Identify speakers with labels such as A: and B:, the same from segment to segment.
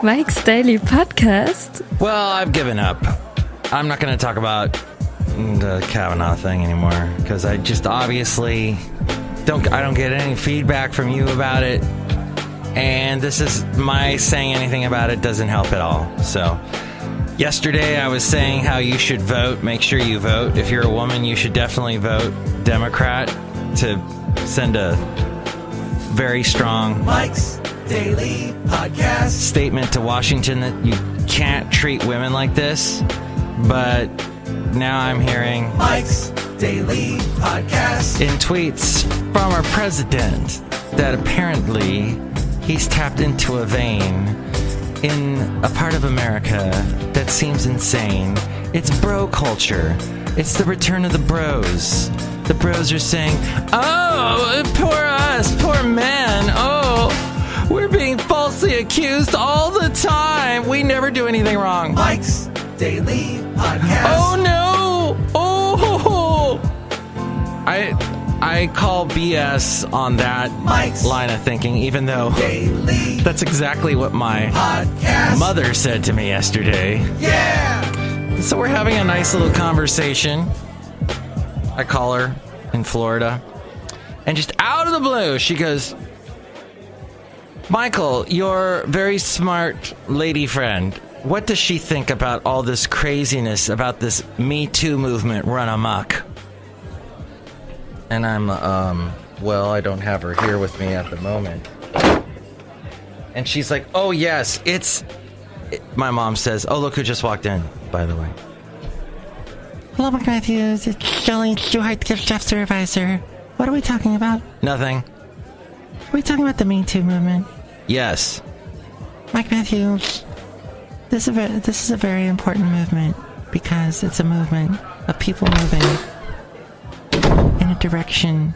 A: Mike's Daily Podcast?
B: Well, I've given up. I'm not going to talk about the Kavanaugh thing anymore because I just obviously don't get any feedback from you about it, and this is my saying anything about it doesn't help at all. So yesterday I was saying how you should vote. Make sure you vote. If you're a woman, you should definitely vote Democrat to send a very strong
C: Mike's Daily Podcast
B: statement to Washington that you can't treat women like this. But now I'm hearing
C: Mike's Daily Podcast
B: in tweets from our president that apparently he's tapped into a vein in a part of America that seems insane. It's bro culture. It's the return of the bros. The bros are saying, oh, poor us, poor men. Oh, we're being falsely accused all the time. We never do anything wrong.
C: Mike's Daily Podcast.
B: Oh, no. Oh, I call BS on that
C: Mike's
B: line of thinking, even though
C: Daily
B: that's exactly what my
C: Podcast
B: mother said to me yesterday.
C: Yeah.
B: So we're having a nice little conversation. I call her in Florida, and just out of the blue, she goes, Michael, your very smart lady friend, what does she think about all this craziness about this Me Too movement run amok? And I'm, well, I don't have her here with me at the moment. And she's like, oh, yes, my mom says, oh, look who just walked in, by the way. Hello, Mike Matthews. It's Chely Shoehart, the chef supervisor. What are we talking about? Nothing. Are we talking about the Me Too movement? Yes. Mike Matthews, this is a very important movement because it's a movement of people moving in a direction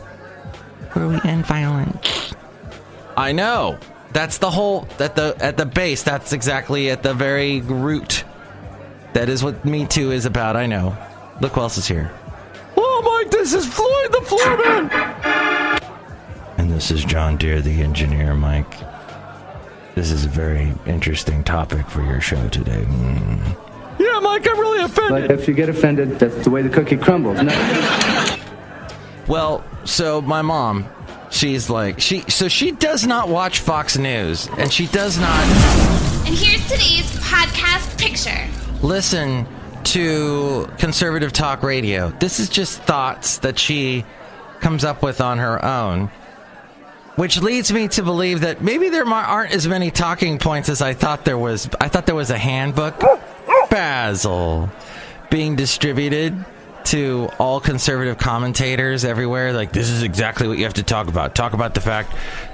B: where we end violence. I know. That's the whole at the base. That's exactly at the very root. That is what Me Too is about. I know. Look who else is here. Oh, Mike, this is Floyd the Floorman! And this is John Deere, the engineer, Mike. This is a very interesting topic for your show today. Yeah, Mike, I'm really offended.
D: But if you get offended, that's the way the cookie crumbles. No.
B: Well, so my mom, she's like, she does not watch Fox News, and she does not...
E: And here's today's podcast picture.
B: Listen to conservative talk radio. This is just thoughts that she comes up with on her own, which leads me to believe that maybe there aren't as many talking points as I thought there was. I thought there was a handbook, Basil, being distributed to all conservative commentators everywhere. Like, this is exactly what you have to talk about. Talk about the fact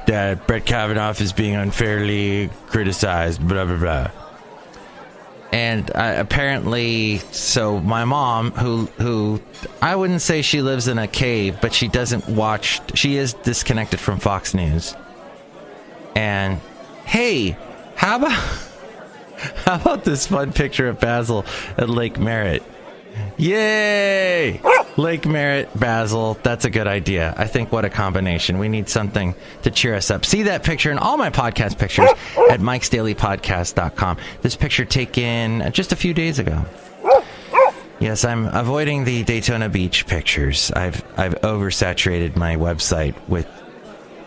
B: that Brett Kavanaugh is being unfairly criticized, blah, blah, blah. And apparently, so my mom, who I wouldn't say she lives in a cave, but she doesn't watch, she is disconnected from Fox News. And hey, how about this fun picture of Basil at Lake Merritt? Yay! Lake Merritt, Basil, that's a good idea. I think what a combination. We need something to cheer us up. See that picture and all my podcast pictures at MIKEs-DAILY-PODCAST-1717-Guilt. This picture taken just a few days ago. Yes, I'm avoiding the Daytona Beach pictures. I've oversaturated my website with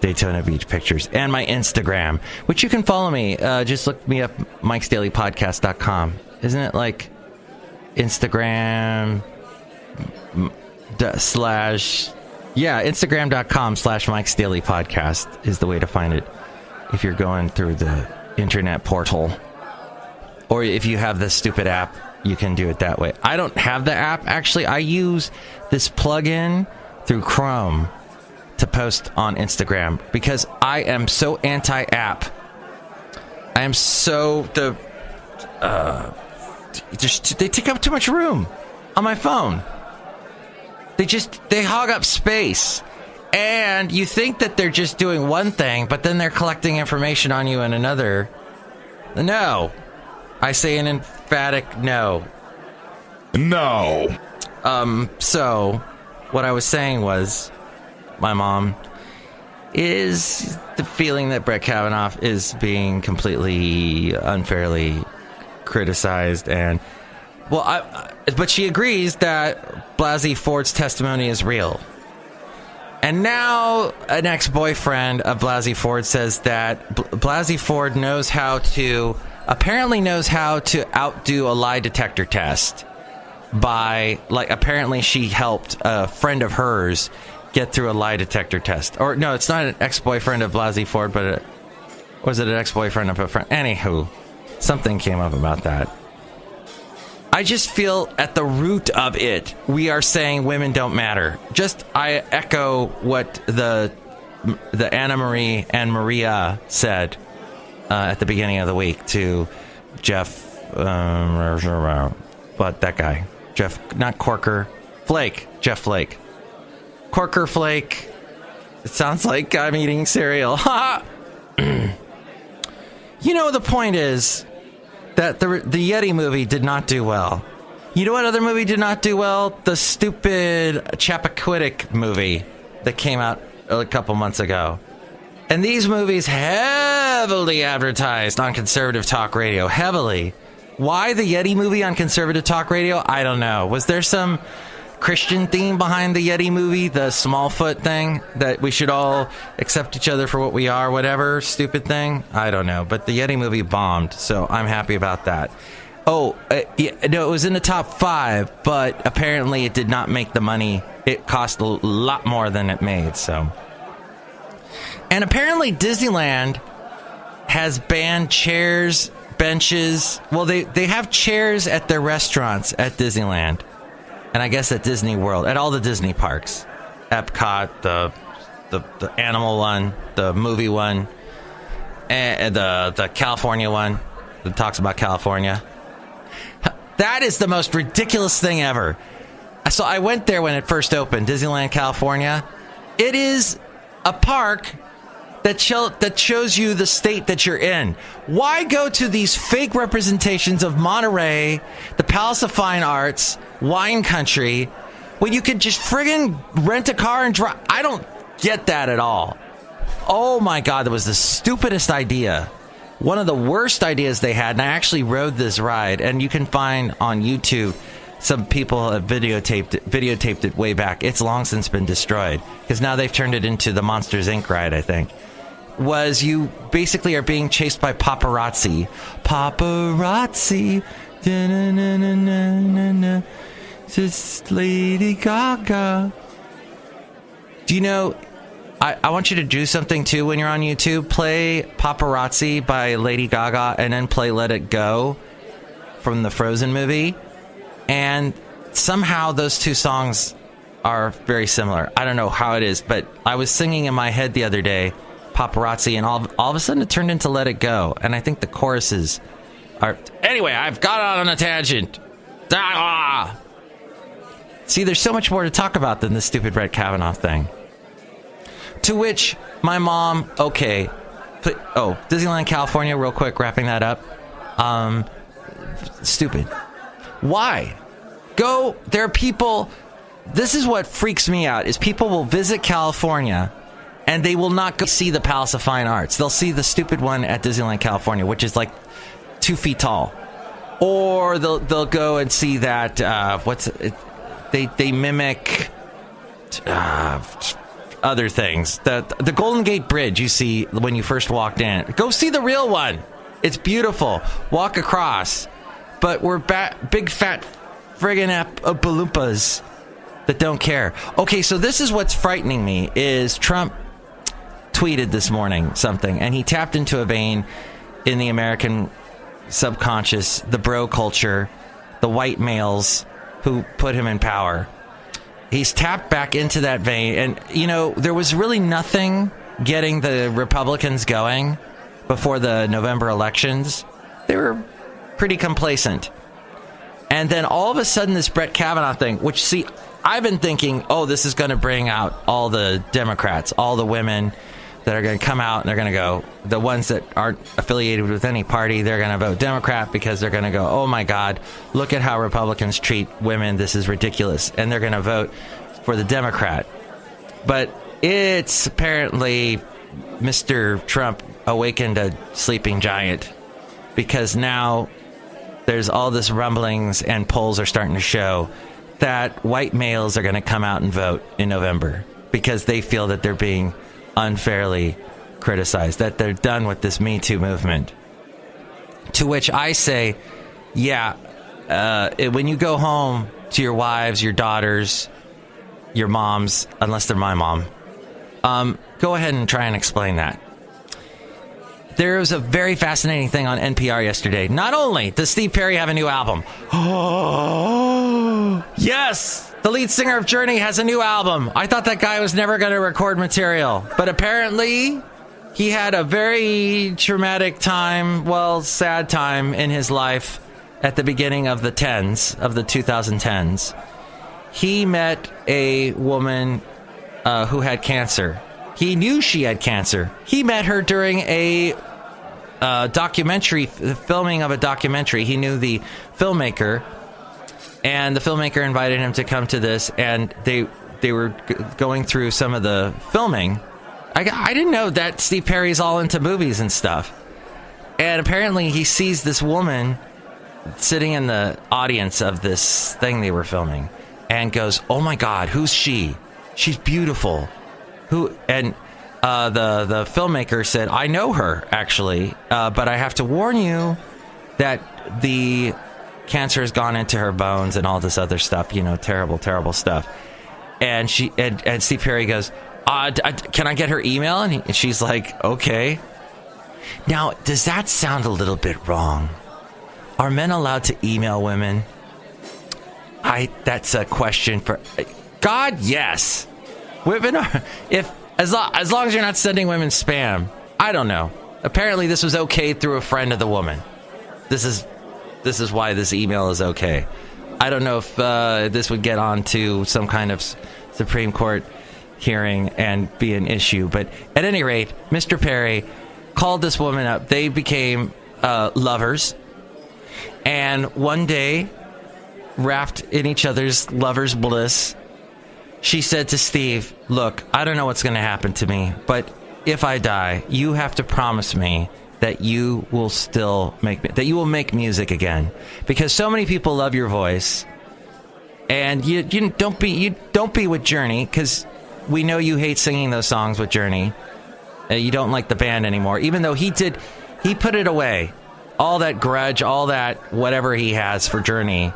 B: Daytona Beach pictures and my Instagram, which you can follow me. Just look me up, MIKES-DAILY-PODCAST.com. Isn't it like Instagram Instagram.com/MIKEs-DAILY-PODCAST is the way to find it if you're going through the internet portal. Or if you have the stupid app, you can do it that way. I don't have the app. Actually, I use this plugin through Chrome to post on Instagram because I am so anti-app. I am so they take up too much room on my phone. They hog up space. And you think that they're just doing one thing, but then they're collecting information on you in another. No. I say an emphatic no.
F: No.
B: So what I was saying was my mom is the feeling that Brett Kavanaugh is being completely unfairly criticized. And, but she agrees that Blasey Ford's testimony is real. And now an ex-boyfriend of Blasey Ford says that Blasey Ford apparently knows how to outdo a lie detector test by, apparently she helped a friend of hers get through a lie detector test. Or no, it's not an ex-boyfriend of Blasey Ford, but was it an ex-boyfriend of a friend? Anywho, something came up about that. I just feel at the root of it, we are saying women don't matter. I echo what the Anna Marie and Maria said at the beginning of the week to Jeff, but that guy, Jeff, not Corker, Flake, Jeff Flake. Corker Flake. It sounds like I'm eating cereal. The point is that the Yeti movie did not do well. You know what other movie did not do well? The stupid Chappaquiddick movie that came out a couple months ago. And these movies heavily advertised on conservative talk radio. Heavily. Why the Yeti movie on conservative talk radio? I don't know. Was there some Christian theme behind the Yeti movie? The Smallfoot thing? That we should all accept each other for what we are, whatever stupid thing? I don't know. But the Yeti movie bombed, so I'm happy about that. It was in the top 5, but apparently it did not make the money. It cost a lot more than it made, so. And apparently Disneyland has banned chairs, benches. Well, they have chairs at their restaurants at Disneyland. And I guess at Disney World, at all the Disney parks. Epcot, the animal one, the movie one, and the California one that talks about California. That is the most ridiculous thing ever. So I went there when it first opened, Disneyland, California. It is a park that shows you the state that you're in. Why go to these fake representations of Monterey, the Palace of Fine Arts, wine country, when you could just friggin' rent a car and drive? I don't get that at all. Oh my God, that was the stupidest idea. One of the worst ideas they had, and I actually rode this ride, and you can find on YouTube, some people have videotaped it way back. It's long since been destroyed, because now they've turned it into the Monsters, Inc. ride, I think. Was you basically are being chased by paparazzi. Paparazzi. Da-na-na-na-na-na. Just Lady Gaga. Do you know, I want you to do something too when you're on YouTube. Play Paparazzi by Lady Gaga and then play Let It Go from the Frozen movie. And somehow those two songs are very similar. I don't know how it is, but I was singing in my head the other day, Paparazzi, and all of a sudden it turned into Let It Go. And I think the choruses are... Anyway, I've got on a tangent. Ah! See, there's so much more to talk about than this stupid Brett Kavanaugh thing. To which my mom... Okay. Disneyland, California, real quick, wrapping that up. Stupid. Why? Go... There are people... This is what freaks me out, is people will visit California and they will not go see the Palace of Fine Arts. They'll see the stupid one at Disneyland, California, which is like 2 feet tall. Or they'll go and see that, they mimic other things. The Golden Gate Bridge you see when you first walked in. Go see the real one. It's beautiful. Walk across. But we're big fat friggin' balumpas that don't care. Okay, so this is what's frightening me, is Trump tweeted this morning something, and he tapped into a vein in the American subconscious, the bro culture, the white males who put him in power. He's tapped back into that vein, and, you know, there was really nothing getting the Republicans going before the November elections. They were pretty complacent. And then all of a sudden this Brett Kavanaugh thing, which, see, I've been thinking, this is going to bring out all the Democrats, all the women that are going to come out and they're going to go, the ones that aren't affiliated with any party, they're going to vote Democrat because they're going to go, oh my God, look at how Republicans treat women. This is ridiculous. And they're going to vote for the Democrat. But It's apparently Mr. Trump awakened a sleeping giant, because now there's all this rumblings and polls are starting to show that white males are going to come out and vote in November because they feel that they're being unfairly criticized, that they're done with this Me Too movement. To which I say, yeah, when you go home to your wives, your daughters, your moms, unless they're my mom, go ahead and try and explain that. There was a very fascinating thing on NPR yesterday. Not only does Steve Perry have a new album. Yes! The lead singer of Journey has a new album. I thought that guy was never going to record material. But apparently, he had a very traumatic time, well, sad time in his life at the beginning of the 2010s. He met a woman who had cancer. He knew she had cancer. He met her during a documentary, the filming of a documentary. He knew the filmmaker, and the filmmaker invited him to come to this, and they were going through some of the filming. I didn't know that Steve Perry's all into movies and stuff. And apparently he sees this woman sitting in the audience of this thing they were filming and goes, "Oh my God, who's she? She's beautiful." The filmmaker said, "I know her, actually, but I have to warn you that the cancer has gone into her bones and all this other stuff, terrible, terrible stuff." And Steve Perry goes, "Can I get her email?" And she's like, "Okay." Now, does that sound a little bit wrong? Are men allowed to email women? That's a question for God. Yes, women are. As long as you're not sending women spam. I don't know. Apparently, this was okay through a friend of the woman. This is why this email is okay. I don't know if this would get on to some kind of Supreme Court hearing and be an issue. But at any rate, Mr. Perry called this woman up. They became lovers. And one day, wrapped in each other's lovers' bliss, she said to Steve, "Look, I don't know what's going to happen to me, but if I die, you have to promise me that you will make music again, because so many people love your voice, and you don't be with Journey, because we know you hate singing those songs with Journey. You don't like the band anymore, even though he put it away. All that grudge, all that whatever he has for Journey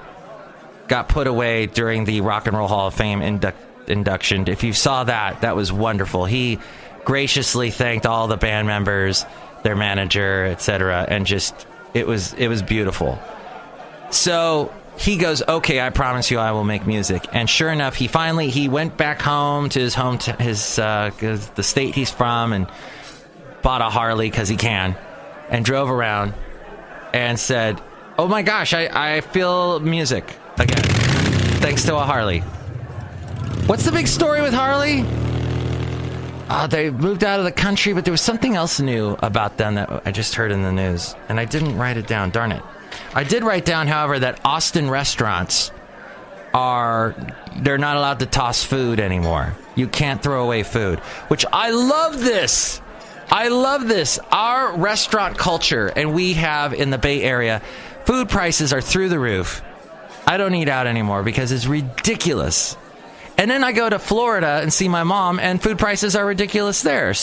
B: got put away during the Rock and Roll Hall of Fame induction. If you saw that was wonderful. He graciously thanked all the band members, their manager, etc., and just it was beautiful. So he goes, "Okay, I promise you I will make music." And sure enough, he went back home to the state he's from, and bought a Harley because he can, and drove around and said, "Oh my gosh, I feel music again thanks to a Harley." What's the big story with Harley? They moved out of the country, but there was something else new about them that I just heard in the news, and I didn't write it down. Darn it. I did write down, however, that Austin restaurants they're not allowed to toss food anymore. You can't throw away food, which I love this. Our restaurant culture, and we have in the Bay Area, food prices are through the roof. I don't eat out anymore because it's ridiculous. And then I go to Florida and see my mom, and food prices are ridiculous there.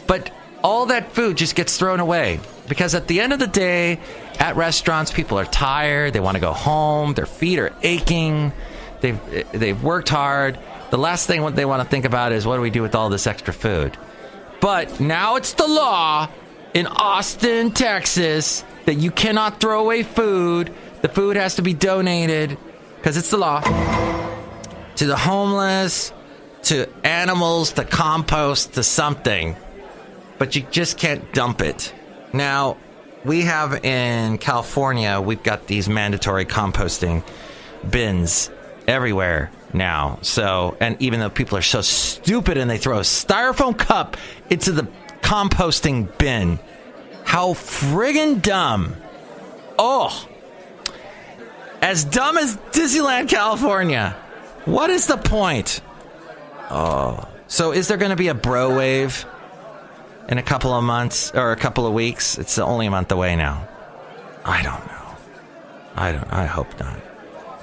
B: But all that food just gets thrown away, because at the end of the day, at restaurants, people are tired. They want to go home. Their feet are aching. They've worked hard. The last thing what they want to think about is, what do we do with all this extra food? But now it's the law in Austin, Texas, that you cannot throw away food. The food has to be donated, because it's the law, to the homeless, to animals, to compost, to something. But you just can't dump it. Now, we have in California, we've got these mandatory composting bins everywhere now. So, and even though people are so stupid and they throw a styrofoam cup into the composting bin, how friggin' dumb. Oh, as dumb as Disneyland, California. What is the point? Oh, So is there going to be a bro wave in a couple of months or a couple of weeks? It's only a month away now. I don't know. I hope not.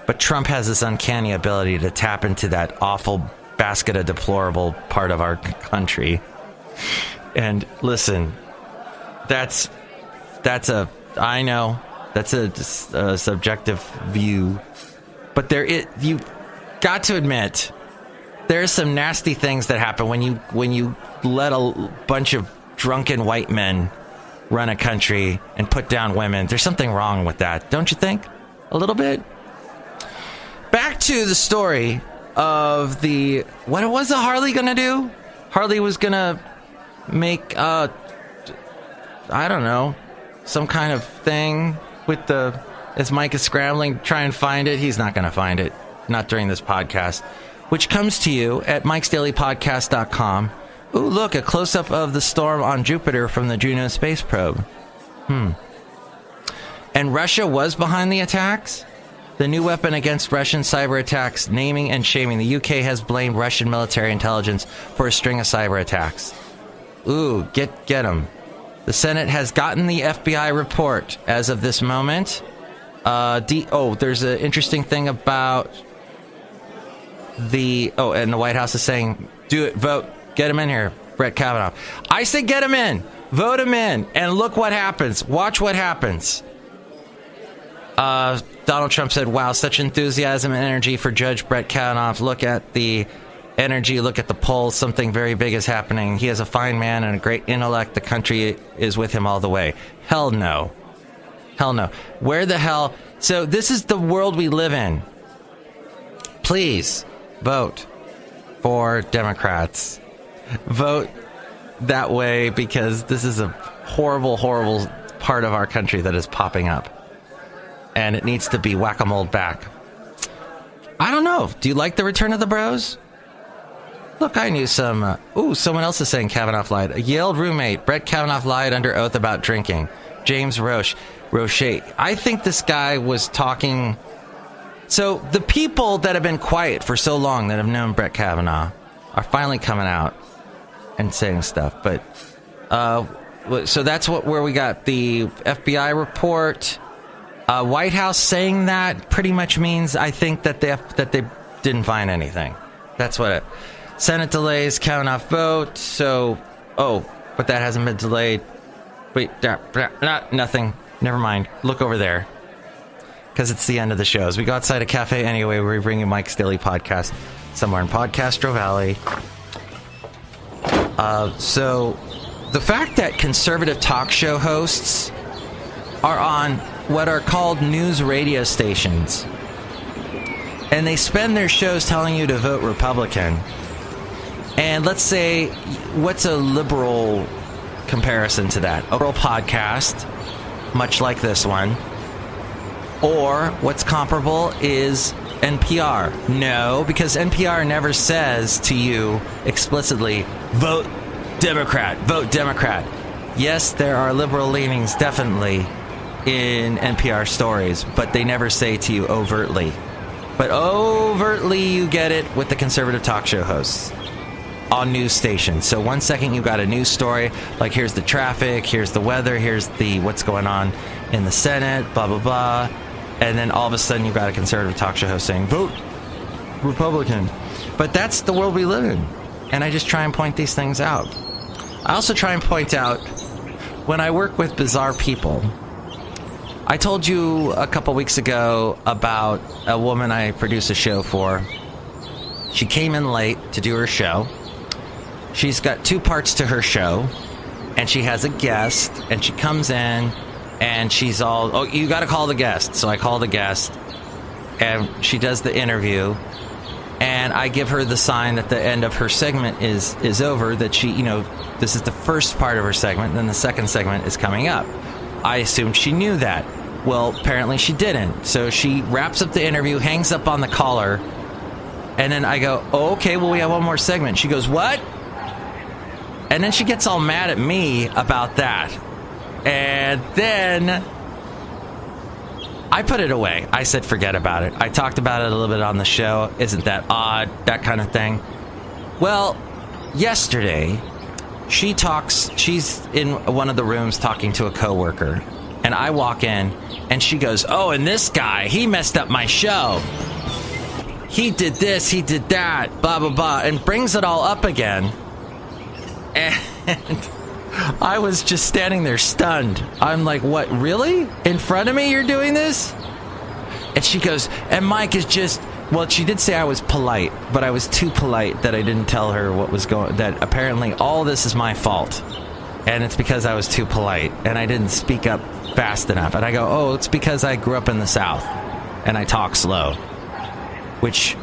B: But Trump has this uncanny ability to tap into that awful basket of deplorable part of our country. And listen, that's I know that's a subjective view, but you got to admit there's some nasty things that happen when you let a bunch of drunken white men run a country and put down women. There's something wrong with that, don't you think? A little bit. Back to the story of what was the Harley gonna do? Harley was gonna make I don't know, some kind of thing with as Mike is scrambling to try and find it. He's not gonna find it, not during this podcast, which comes to you at MIKEs-DAILY-PODCAST.com. Ooh, look, a close-up of the storm on Jupiter from the Juno space probe. And Russia was behind the attacks? The new weapon against Russian cyber attacks, naming and shaming. The UK has blamed Russian military intelligence for a string of cyber attacks. Ooh, get them. The Senate has gotten the FBI report as of this moment. There's an interesting thing about and the White House is saying, do it, vote, get him in here, Brett Kavanaugh. I say get him in, vote him in, and look what happens. Watch what happens. Donald Trump said, wow, such enthusiasm and energy for Judge Brett Kavanaugh. Look at the energy, look at the polls. Something very big is happening. He is a fine man and a great intellect. The country is with him all the way. Hell no. Hell no. Where the hell? So this is the world we live in. Please vote for Democrats. Vote that way, because this is a horrible, horrible part of our country that is popping up. And it needs to be whack-a-mole back. I don't know. Do you like the return of the bros? Look, I knew some... someone else is saying Kavanaugh lied. A Yale roommate. Brett Kavanaugh lied under oath about drinking. James Roche. I think this guy was talking... So the people that have been quiet for so long that have known Brett Kavanaugh are finally coming out and saying stuff. But so that's where we got the FBI report. White House saying that pretty much means, I think, that they didn't find anything. That's what it. Senate delays Kavanaugh vote. So, but that hasn't been delayed. Wait, nothing. Never mind. Look over there. Because it's the end of the show. As we go outside a cafe anyway, we bring you Mike's Daily Podcast somewhere in Podcastro Valley. So, the fact that conservative talk show hosts are on what are called news radio stations, and they spend their shows telling you to vote Republican. And let's say, what's a liberal comparison to that? A liberal podcast, much like this one. Or what's comparable is NPR. No, because NPR never says to you explicitly, vote Democrat, vote Democrat. Yes, there are liberal leanings, definitely, in NPR stories, but they never say to you overtly. But overtly you get it with the conservative talk show hosts on news stations. So one second you got a news story, like here's the traffic, here's the weather, here's the what's going on in the Senate, blah, blah, blah. And then all of a sudden you've got a conservative talk show host saying, vote Republican. But that's the world we live in. And I just try and point these things out. I also try and point out when I work with bizarre people. I told you a couple weeks ago about a woman I produce a show for. She came in late to do her show. She's got two parts to her show, and she has a guest, and she comes in, and she's all, you got to call the guest. So I call the guest, and she does the interview, and I give her the sign that the end of her segment is over, that she, this is the first part of her segment, and then the second segment is coming up. I assumed she knew that. Well, apparently she didn't. So she wraps up the interview, hangs up on the caller, and then I go, okay, well, we have one more segment. She goes, what? And then she gets all mad at me about that. And then I put it away. I said, forget about it. I talked about it a little bit on the show. Isn't that odd? That kind of thing. Well, yesterday, she's in one of the rooms talking to a coworker, and I walk in, and she goes, "Oh, and this guy, he messed up my show. He did this, he did that, blah, blah, blah," and brings it all up again. And I was just standing there stunned. I'm like, "What, really? In front of me you're doing this?" And she goes, "And Mike is just..." Well, she did say I was polite, but I was too polite that I didn't tell her what was going... That apparently all this is my fault. And it's because I was too polite, and I didn't speak up fast enough. And I go, "Oh, it's because I grew up in the South, and I talk slow." Which,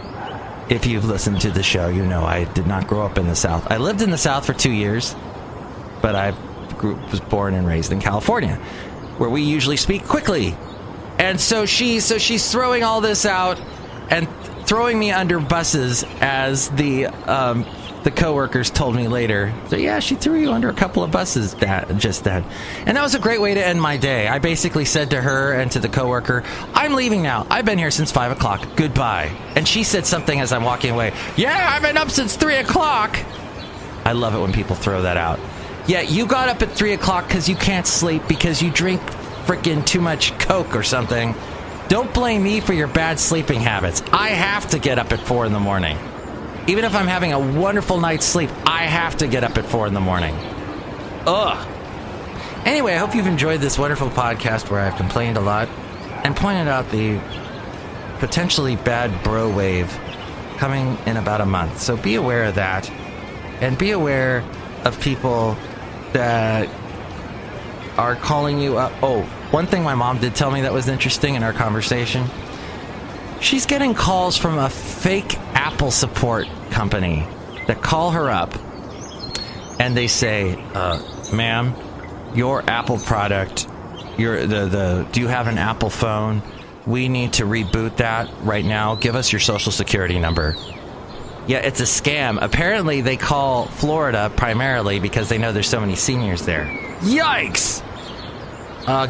B: if you've listened to the show, you know I did not grow up in the South. I lived in the South for 2 years, but I was born and raised in California, where we usually speak quickly. And so she's throwing all this out and throwing me under buses, as the coworkers told me later. So yeah, she threw you under a couple of buses just then. And that was a great way to end my day. I basically said to her and to the coworker, "I'm leaving now. I've been here since 5 o'clock. Goodbye." And she said something as I'm walking away. "Yeah, I've been up since 3 o'clock. I love it when people throw that out. "Yeah, you got up at 3 o'clock because you can't sleep because you drink freaking too much Coke or something. Don't blame me for your bad sleeping habits. I have to get up at 4 in the morning. Even if I'm having a wonderful night's sleep, I have to get up at 4 in the morning. Ugh. Anyway, I hope you've enjoyed this wonderful podcast where I've complained a lot and pointed out the potentially bad bro wave coming in about a month. So be aware of that, and be aware of people that are calling you up. Oh, one thing my mom did tell me that was interesting in our conversation. She's getting calls from a fake Apple support company that call her up and they say, "Ma'am, your Apple product, do you have an Apple phone? We need to reboot that right now. Give us your social security number." Yeah, it's a scam. Apparently they call Florida primarily because they know there's so many seniors there. Yikes!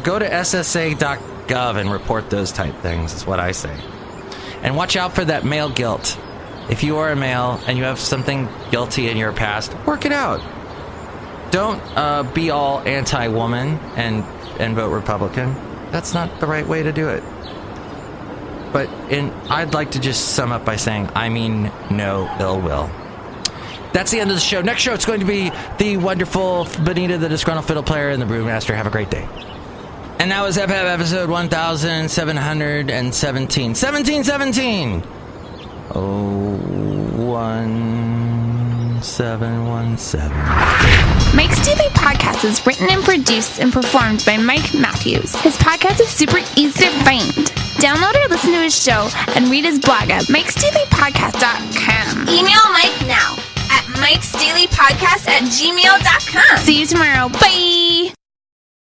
B: Go to ssa.gov and report those type things, is what I say. And watch out for that male guilt. If you are a male and you have something guilty in your past, work it out. Don't be all anti-woman and vote Republican. That's not the right way to do it. But I'd like to just sum up by saying, I mean no ill will. That's the end of the show. Next show, it's going to be the wonderful Benita, the Disgruntled Fiddle Player, and the Brewmaster. Have a great day. And that was episode 1717. Oh, 1717.
E: Mike's Daily Podcast is written and produced and performed by Mike Matthews. His podcast is super easy to find. Download or listen to his show and read his blog at MIKEs-DAILY-PODCAST.com. Email Mike now at MIKEs-DAILY-PODCAST@gmail.com. See you tomorrow. Bye!